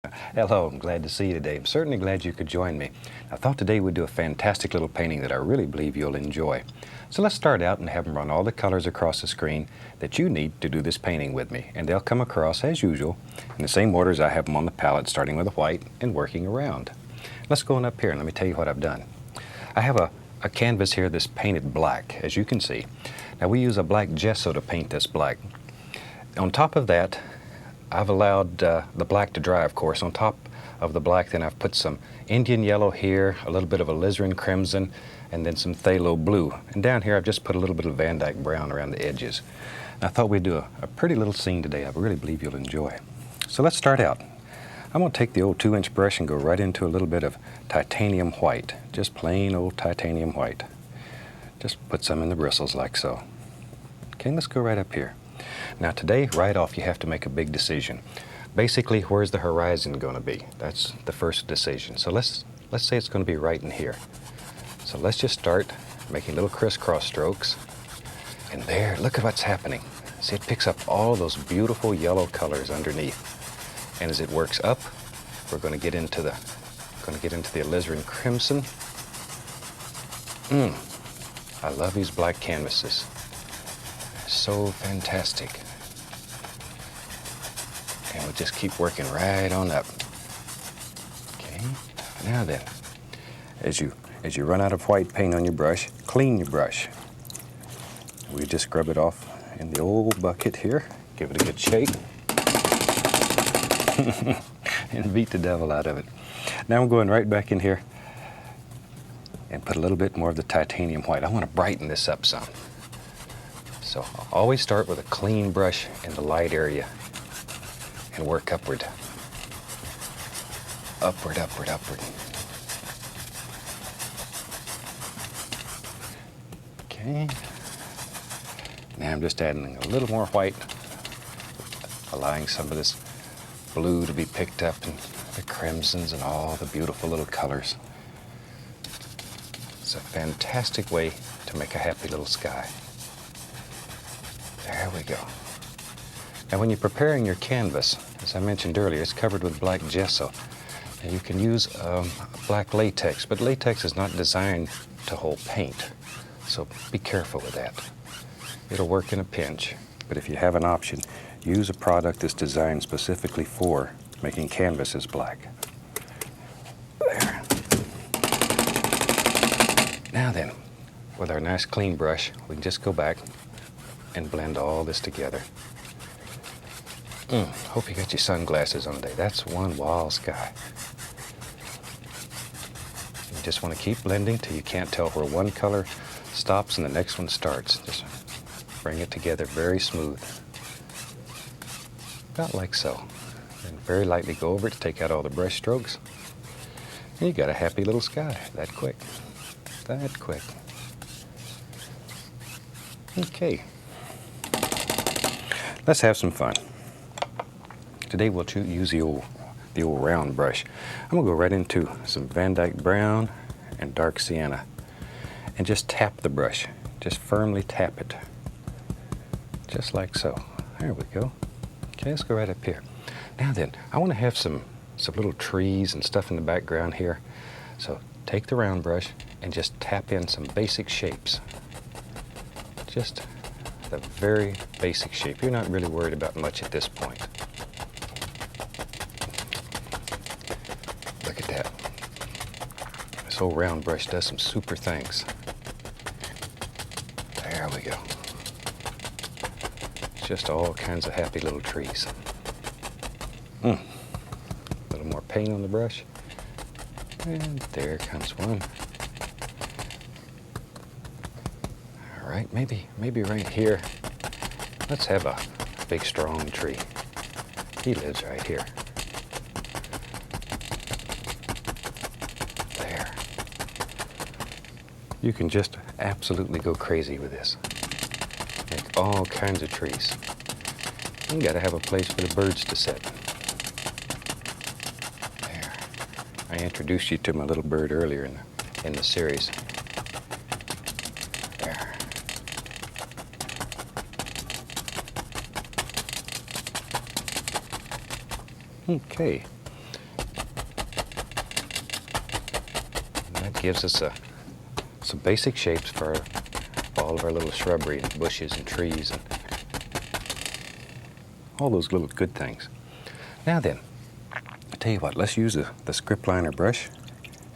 Hello, I'm glad to see you today. I'm certainly glad you could join me. I thought today we'd do a fantastic little painting that I really believe you'll enjoy. So let's start out and have them run all the colors across the screen that you need to do this painting with me. And they'll come across, as usual, in the same order as I have them on the palette, starting with a white and working around. Let's go on up here and let me tell you what I've done. I have a canvas here that's painted black, as you can see. Now we use a black gesso to paint this black. On top of that, I've allowed the black to dry, of course. On top of the black, then I've put some Indian yellow here, a little bit of alizarin crimson, and then some phthalo blue. And down here, I've just put a little bit of Van Dyke brown around the edges. And I thought we'd do a pretty little scene today I really believe you'll enjoy. So let's start out. I'm going to take the old 2-inch brush and go right into a little bit of titanium white, just plain old titanium white. Just put some in the bristles like so. Okay, let's go right up here. Now today, right off, you have to make a big decision. Basically, where's the horizon going to be? That's the first decision. So let's say it's going to be right in here. So let's just start making little crisscross strokes. And there, look at what's happening. See, it picks up all those beautiful yellow colors underneath. And as it works up, we're going to get into the alizarin crimson. I love these black canvases. So fantastic. And we'll just keep working right on up. Okay, now then, as you run out of white paint on your brush, clean your brush. We just scrub it off in the old bucket here, give it a good shake, and beat the devil out of it. Now I'm going right back in here and put a little bit more of the titanium white. I want to brighten this up some. So I'll always start with a clean brush in the light area and work upward. Upward, upward, upward. Okay. Now I'm just adding a little more white, allowing some of this blue to be picked up and the crimsons and all the beautiful little colors. It's a fantastic way to make a happy little sky. There we go. Now when you're preparing your canvas, as I mentioned earlier, it's covered with black gesso. And you can use black latex, but latex is not designed to hold paint. So be careful with that. It'll work in a pinch, but if you have an option, use a product that's designed specifically for making canvases black. There. Now then, with our nice clean brush, we can just go back and blend all this together. Hope you got your sunglasses on today. That's one wild sky. You just want to keep blending till you can't tell where one color stops and the next one starts. Just bring it together very smooth. About like so. And very lightly go over it to take out all the brush strokes. And you got a happy little sky that quick. That quick. Okay. Let's have some fun. Today we'll use the old round brush. I'm gonna go right into some Van Dyke brown and dark sienna and just tap the brush. Just firmly tap it. Just like so. There we go. Okay, let's go right up here. Now then, I want to have some little trees and stuff in the background here. So take the round brush and just tap in some basic shapes. Just the very basic shape. You're not really worried about much at this point. Look at that. This old round brush does some super things. There we go. Just all kinds of happy little trees. A little more paint on the brush. And there comes one. All right, maybe right here. Let's have a big strong tree. He lives right here. There. You can just absolutely go crazy with this. Make all kinds of trees. You gotta have a place for the birds to sit. There. I introduced you to my little bird earlier in the series. There. Okay. That gives us some basic shapes for all of our little shrubbery and bushes and trees and all those little good things. Now then, I tell you what, let's use the script liner brush,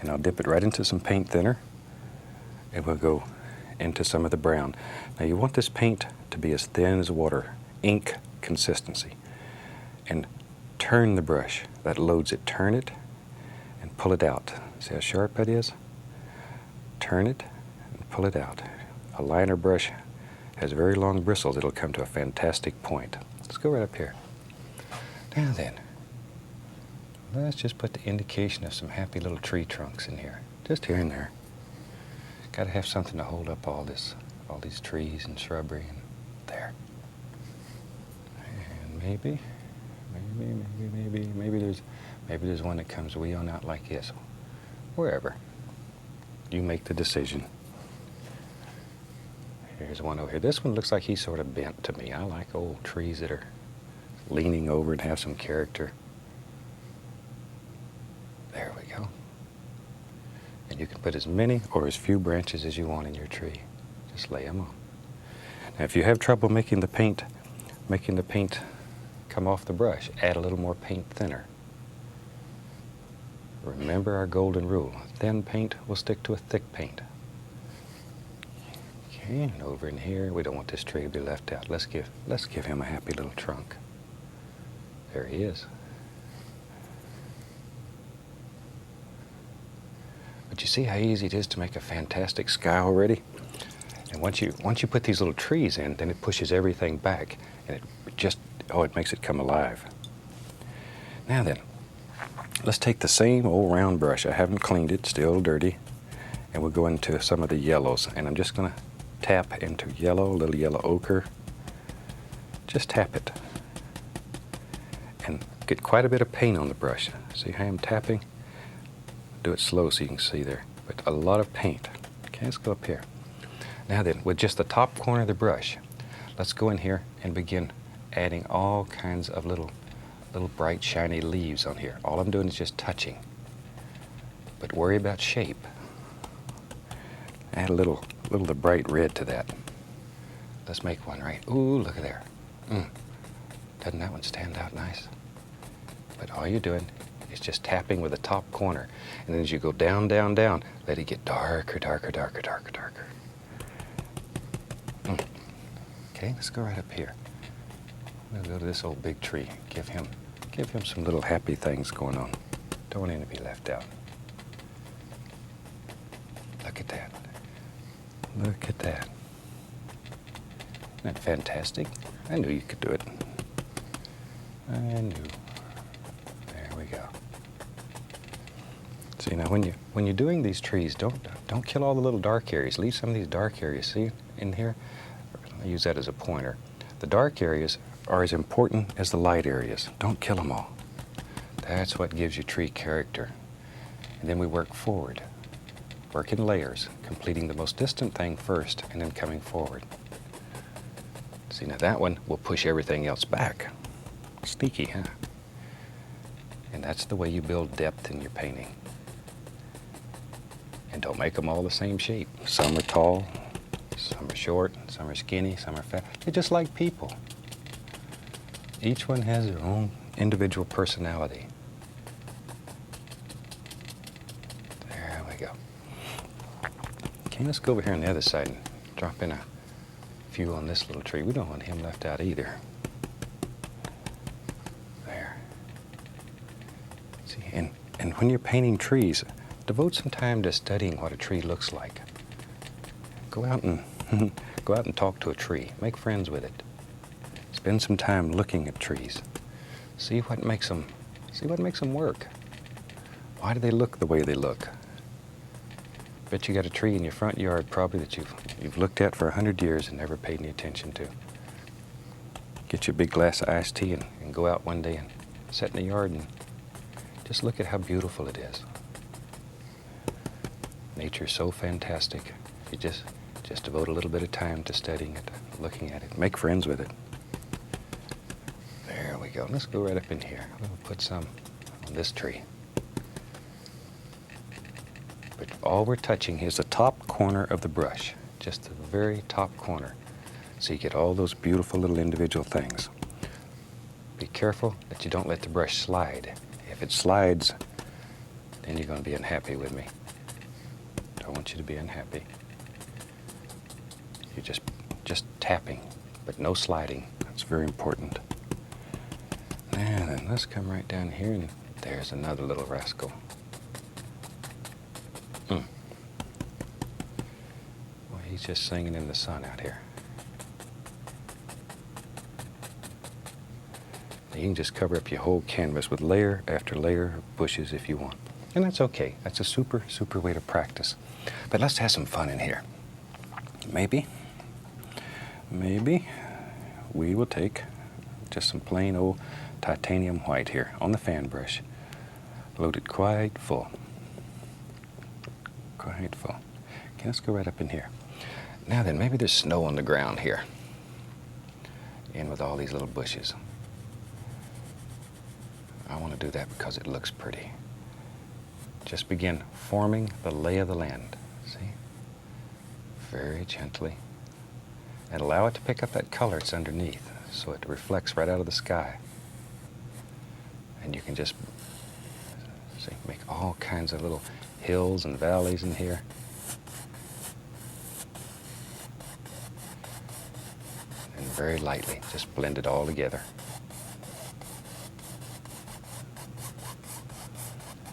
and I'll dip it right into some paint thinner, and we'll go into some of the brown. Now you want this paint to be as thin as water, ink consistency. And turn the brush. That loads it. Turn it and pull it out. See how sharp that is? Turn it and pull it out. A liner brush has very long bristles. It'll come to a fantastic point. Let's go right up here. Now then, let's just put the indication of some happy little tree trunks in here. Just here and there. Got to have something to hold up all these trees and shrubbery and there. And maybe there's one that comes way on out like this. Wherever. You make the decision. Here's one over here. This one looks like he's sort of bent to me. I like old trees that are leaning over and have some character. There we go. And you can put as many or as few branches as you want in your tree. Just lay them on. Now if you have trouble making the paint come off the brush, add a little more paint thinner. Remember our golden rule. Thin paint will stick to a thick paint. Okay, and over in here, we don't want this tree to be left out. Let's give him a happy little trunk. There he is. But you see how easy it is to make a fantastic sky already? And once you put these little trees in, then it pushes everything back, and it makes it come alive. Now then, let's take the same old round brush. I haven't cleaned it, still dirty, and we'll go into some of the yellows. And I'm just gonna tap into yellow, a little yellow ochre. Just tap it. And get quite a bit of paint on the brush. See how I'm tapping? Do it slow so you can see there. But a lot of paint. Okay, let's go up here. Now then, with just the top corner of the brush, let's go in here and begin adding all kinds of little bright shiny leaves on here. All I'm doing is just touching. But worry about shape. Add a little of the bright red to that. Let's make one right. Ooh, look at there. Doesn't that one stand out nice? But all you're doing is just tapping with the top corner. And then as you go down, down, down, let it get darker, darker, darker, darker, darker. Okay, let's go right up here. We'll go to this old big tree. Give him some little happy things going on. Don't want him to be left out. Look at that. Look at that. Isn't that fantastic? I knew you could do it. I knew. There we go. See, now when you're doing these trees, don't kill all the little dark areas. Leave some of these dark areas. See in here? I use that as a pointer. The dark areas are as important as the light areas. Don't kill them all. That's what gives your tree character. And then we work forward. Work in layers, completing the most distant thing first and then coming forward. See, now that one will push everything else back. Sneaky, huh? And that's the way you build depth in your painting. And don't make them all the same shape. Some are tall, some are short, some are skinny, some are fat. They're just like people. Each one has their own individual personality. There we go. Okay, let's go over here on the other side and drop in a few on this little tree. We don't want him left out either. There. See, and when you're painting trees, devote some time to studying what a tree looks like. Go out and talk to a tree. Make friends with it. Spend some time looking at trees. See what makes them work. Why do they look the way they look? Bet you got a tree in your front yard probably that you've looked at for 100 years and never paid any attention to. Get you a big glass of iced tea and go out one day and sit in the yard and just look at how beautiful it is. Nature's so fantastic. You just devote a little bit of time to studying it, looking at it. Make friends with it. There we go. Let's go right up in here. We'll put some on this tree. But all we're touching is the top corner of the brush, just the very top corner. So you get all those beautiful little individual things. Be careful that you don't let the brush slide. If it slides, then you're going to be unhappy with me. Don't want you to be unhappy. You're just tapping, but no sliding. That's very important. And then let's come right down here, and there's another little rascal. Well, he's just singing in the sun out here. You can just cover up your whole canvas with layer after layer of bushes if you want. And that's okay. That's a super, super way to practice. But let's have some fun in here. Maybe we will take just some plain old titanium white here on the fan brush. Load it quite full. Quite full. Okay, let's go right up in here. Now then, maybe there's snow on the ground here. In with all these little bushes. I want to do that because it looks pretty. Just begin forming the lay of the land. See? Very gently. And allow it to pick up that color it's underneath so it reflects right out of the sky. And you can just see, make all kinds of little hills and valleys in here. And very lightly, just blend it all together.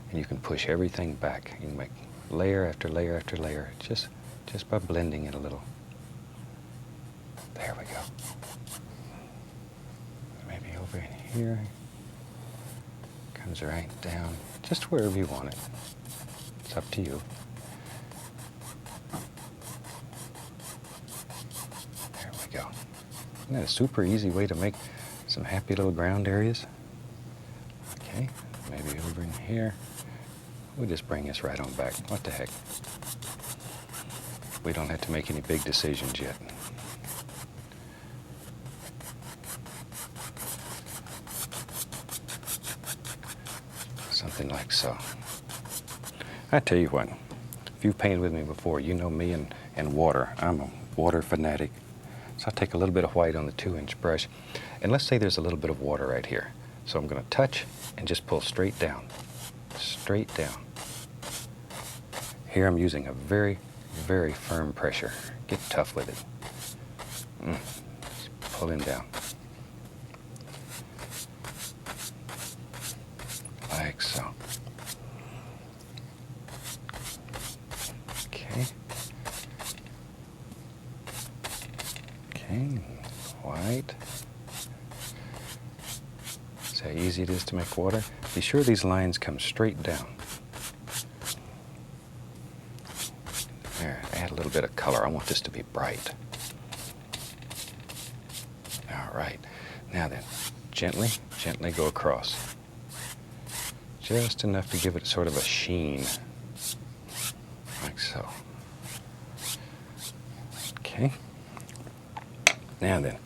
And you can push everything back. You can make layer after layer after layer, just by blending it a little. There we go. Maybe over in here. Comes right down, just wherever you want it. It's up to you. There we go. Isn't that a super easy way to make some happy little ground areas? Okay, maybe over in here. We'll just bring this right on back. What the heck? We don't have to make any big decisions yet. Something like so. I tell you what, if you've painted with me before, you know me and water. I'm a water fanatic. So I'll take a little bit of white on the 2-inch brush. And let's say there's a little bit of water right here. So I'm going to touch and just pull straight down. Straight down. Here I'm using a very, very firm pressure. Get tough with it. Just pull him down. Like so. Okay. Okay, white. See how easy it is to make water? Be sure these lines come straight down. There, add a little bit of color. I want this to be bright. All right. Now then, gently, gently go across. Just enough to give it sort of a sheen. Like so. Okay. Now then,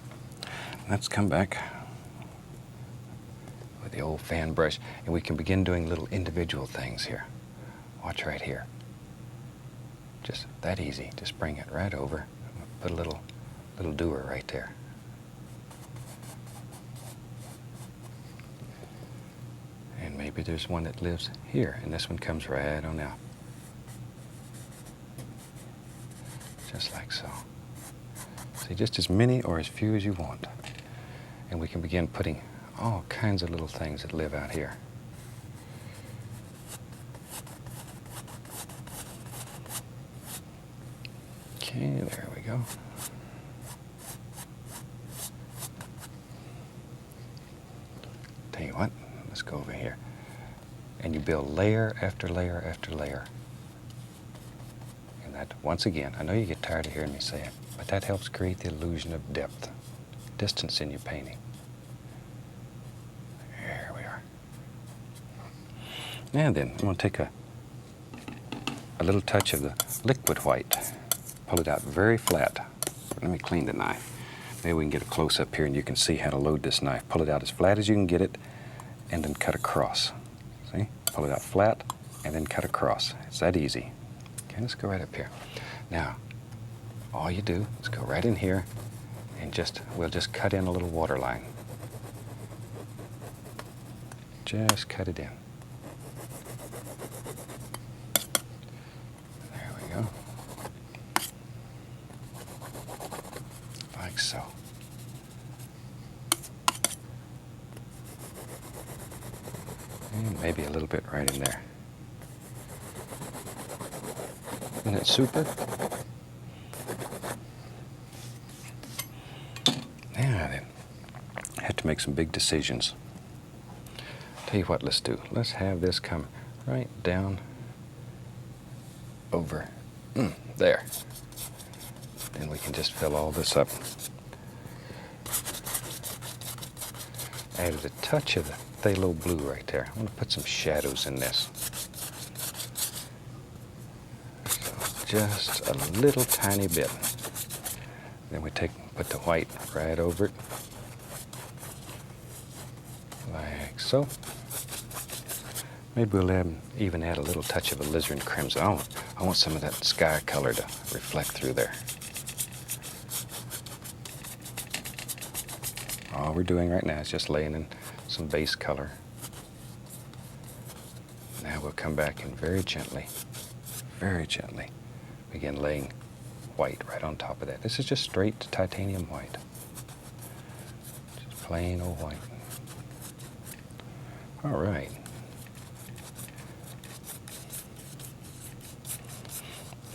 let's come back with the old fan brush, and we can begin doing little individual things here. Watch right here. Just that easy. Just bring it right over. Put a little doer right there. And maybe there's one that lives here, and this one comes right on out. Just like so. See, just as many or as few as you want. And we can begin putting all kinds of little things that live out here. Okay, there we go. Tell you what, let's go over here. And you build layer after layer after layer. And that, once again, I know you get tired of hearing me say it, but that helps create the illusion of depth, distance in your painting. There we are. Now then, I'm going to take a little touch of the liquid white. Pull it out very flat. Let me clean the knife. Maybe we can get a close-up here and you can see how to load this knife. Pull it out as flat as you can get it, and then cut across. See? Pull it out flat, and then cut across. It's that easy. Okay, let's go right up here. Now, all you do is go right in here and we'll just cut in a little water line. Just cut it in. There we go. Like so. And maybe a little bit right in there. Isn't it super? Now then, I have to make some big decisions. Tell you what, let's do. Let's have this come right down over there. Then we can just fill all this up. Added a touch of the phthalo blue right there. I want to put some shadows in this. So just a little tiny bit. Then we put the white right over it. Like so. Maybe we'll even add a little touch of alizarin crimson. I want some of that sky color to reflect through there. All we're doing right now is just laying in some base color. Now we'll come back and very gently begin laying white right on top of that. This is just straight titanium white. Just plain old white. All right.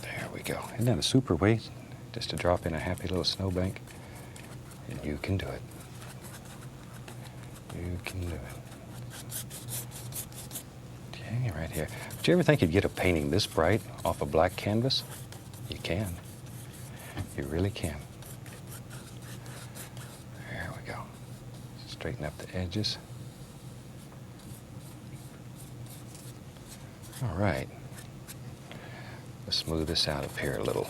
There we go. Isn't that a super way just to drop in a happy little snowbank? And you can do it. You can do it. Okay, right here. Did you ever think you'd get a painting this bright off a black canvas? You can. You really can. There we go. Straighten up the edges. All right. Let's smooth this out up here a little.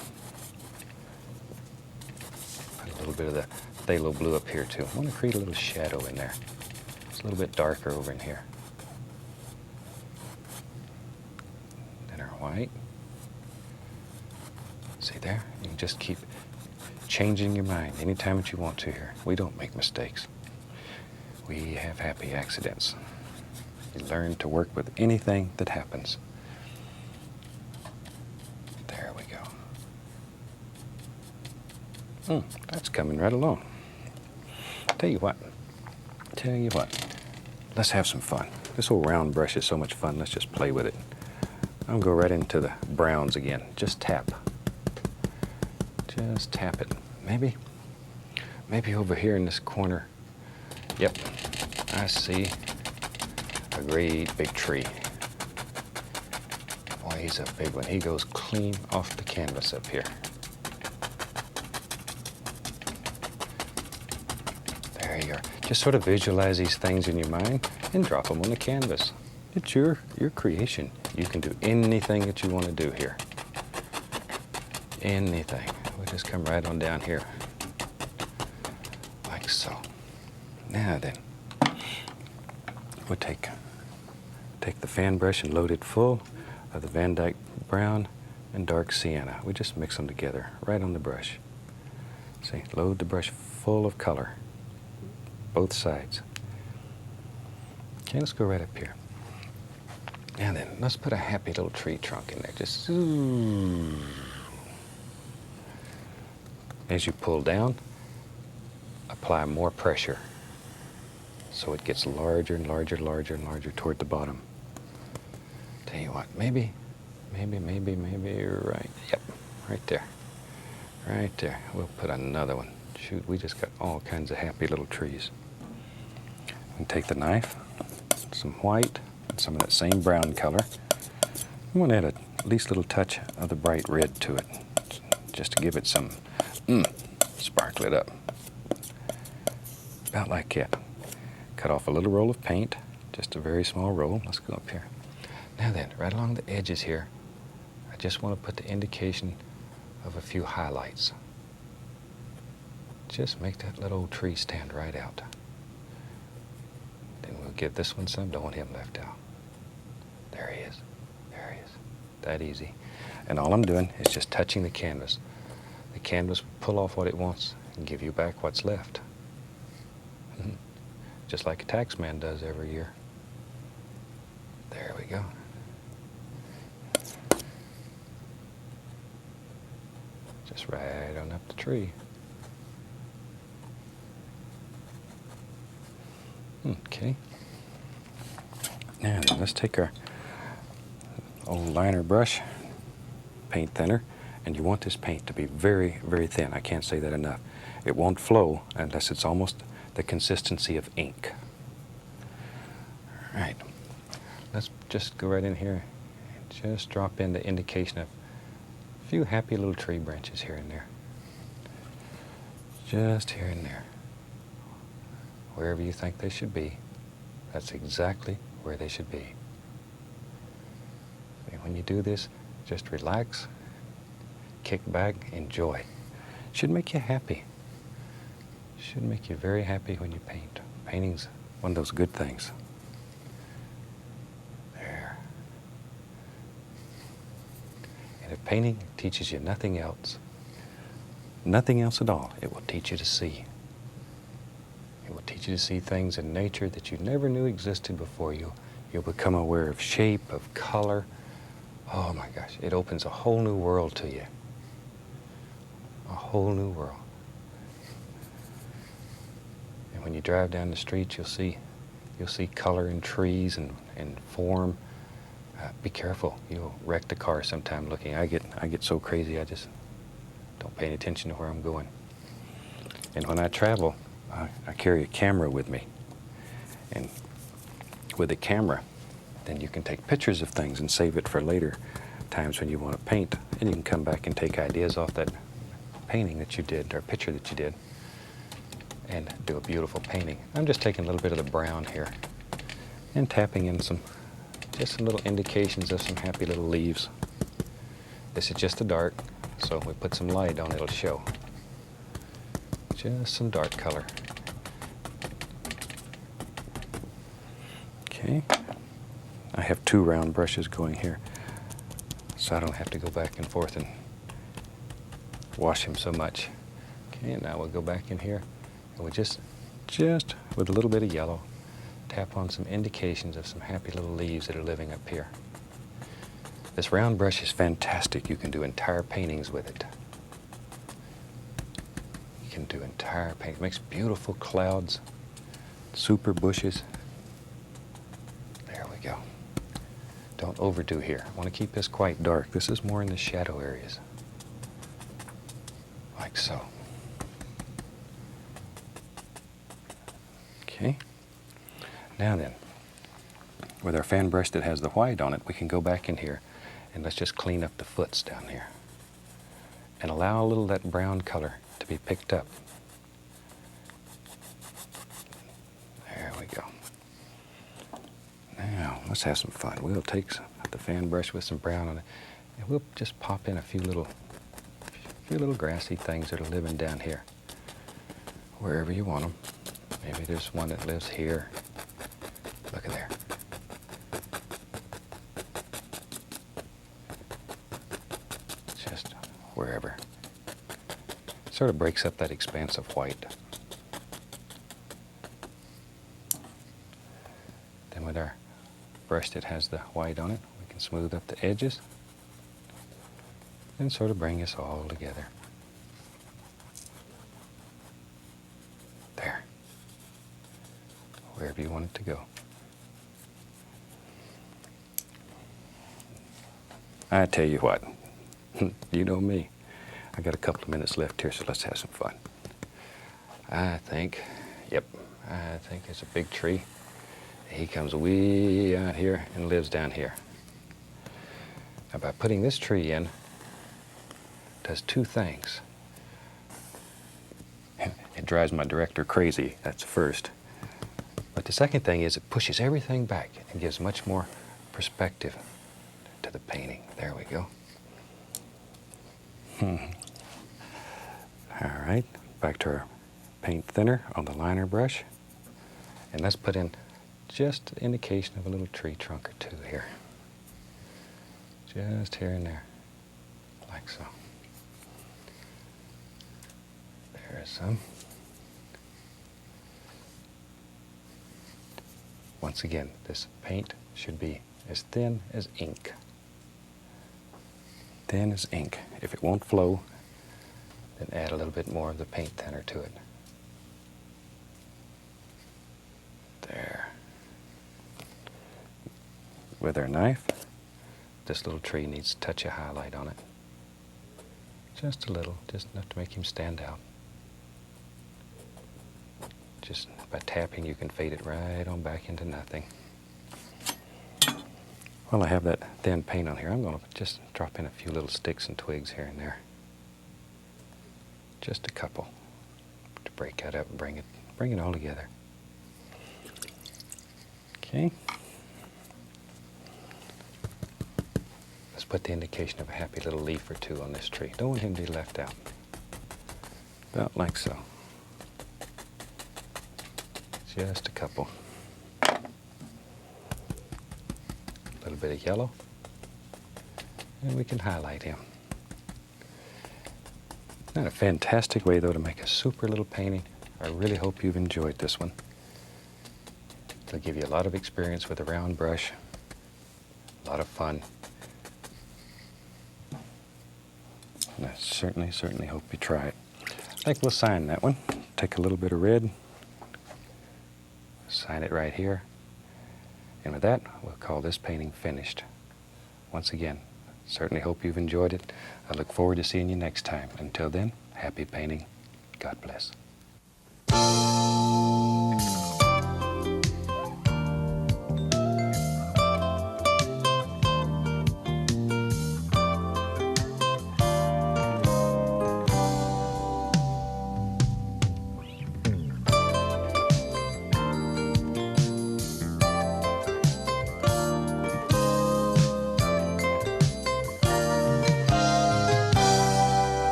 Put a little bit of the phthalo blue up here too. I want to create a little shadow in there. It's a little bit darker over in here. Then our white. See there? You can just keep changing your mind anytime that you want to here. We don't make mistakes. We have happy accidents. You learn to work with anything that happens. There we go. That's coming right along. Tell you what. Let's have some fun. This old round brush is so much fun. Let's just play with it. I'm going to go right into the browns again. Just tap. Just tap it. Maybe over here in this corner. Yep, I see a great big tree. Boy, he's a big one. He goes clean off the canvas up here. There you are. Just sort of visualize these things in your mind and drop them on the canvas. It's your creation. You can do anything that you want to do here. Anything. We'll just come right on down here. Like so. Now then, we'll take the fan brush and load it full of the Van Dyke brown and dark sienna. We just mix them together right on the brush. See, load the brush full of color, both sides. Okay, let's go right up here. Now then, let's put a happy little tree trunk in there. Just as you pull down, apply more pressure so it gets larger and larger toward the bottom. Tell you what, maybe you're right. Yep, right there. Right there. We'll put another one. Shoot, we just got all kinds of happy little trees. We can take the knife, some white, and some of that same brown color. I'm going to add at least a little touch of the bright red to it, just to give it some sparkle it up. About like that. Cut off a little roll of paint, just a very small roll. Let's go up here. Now then, right along the edges here, I just want to put the indication of a few highlights. Just make that little old tree stand right out. Then we'll give this one some. Don't want him left out. There he is. There he is. that easy. And all I'm doing is just touching the canvas. The canvas will pull off what it wants and give you back what's left. Just like a tax man does every year. There we go. Just right on up the tree. Okay. Now then, let's take our old liner brush, paint thinner, and you want this paint to be very, very thin. I can't say that enough. It won't flow unless it's almost the consistency of ink. All right. Let's just go right in here and just drop in the indication of a few happy little tree branches here and there. Just here and there. Wherever you think they should be, that's exactly where they should be. And when you do this, just relax, kick back, enjoy. Should make you happy. Should make you very happy when you paint. Painting's one of those good things. There. And if painting teaches you nothing else at all, it will teach you to see. It will teach you to see things in nature that you never knew existed before you. You'll become aware of shape, of color. Oh my gosh, it opens a whole new world to you. A whole new world. And when you drive down the street, you'll see color in trees and form. Be careful, you'll wreck the car sometime looking. I get so crazy, I just don't pay any attention to where I'm going. And when I travel, I carry a camera with me. And with a camera, then you can take pictures of things and save it for later times when you want to paint. And you can come back and take ideas off that painting that you did, or picture that you did, and do a beautiful painting. I'm just taking a little bit of the brown here and tapping in just some little indications of some happy little leaves. This is just the dark, so if we put some light on, it'll show. Just some dark color. Okay. I have two round brushes going here, so I don't have to go back and forth and wash them so much. Okay, and now we'll go back in here, and we just with a little bit of yellow, tap on some indications of some happy little leaves that are living up here. This round brush is fantastic. You can do entire paintings with it. You can do entire paintings. It makes beautiful clouds, super bushes. There we go. Don't overdo here. I want to keep this quite dark. This is more in the shadow areas. Like so. Okay. Now then, with our fan brush that has the white on it, we can go back in here and let's just clean up the foots down here and allow a little of that brown color to be picked up. There we go. Now, let's have some fun. We'll take the fan brush with some brown on it, and we'll just pop in a few little grassy things that are living down here, wherever you want them. Maybe there's one that lives here. Look at there. Just wherever. Sort of breaks up that expanse of white. Then with our brush that has the white on it, we can smooth up the edges and sort of bring us all together. There. Wherever you want it to go. I tell you what, you know me. I got a couple of minutes left here, so let's have some fun. I think it's a big tree. He comes way out here and lives down here. Now by putting this tree in, it does two things. It drives my director crazy, that's first. But the second thing is it pushes everything back and gives much more perspective to the painting. There we go. All right, back to our paint thinner on the liner brush. And let's put in just an indication of a little tree trunk or two here. Just here and there, like so. There is some. Once again, this paint should be as thin as ink. Thin as ink. If it won't flow, then add a little bit more of the paint thinner to it. There. With our knife, this little tree needs a touch of highlight on it. Just a little, just enough to make him stand out. Just by tapping, you can fade it right on back into nothing. While I have that thin paint on here, I'm going to just drop in a few little sticks and twigs here and there. Just a couple to break that up and bring it all together. Okay. Let's put the indication of a happy little leaf or two on this tree. Don't want him to be left out. About like so. Just a couple. A little bit of yellow. And we can highlight him. Not a fantastic way, though, to make a super little painting. I really hope you've enjoyed this one. It'll give you a lot of experience with a round brush. A lot of fun. And I certainly hope you try it. I think we'll sign that one. Take a little bit of red. Sign it right here. And with that, we'll call this painting finished. Once again, certainly hope you've enjoyed it. I look forward to seeing you next time. Until then, happy painting. God bless.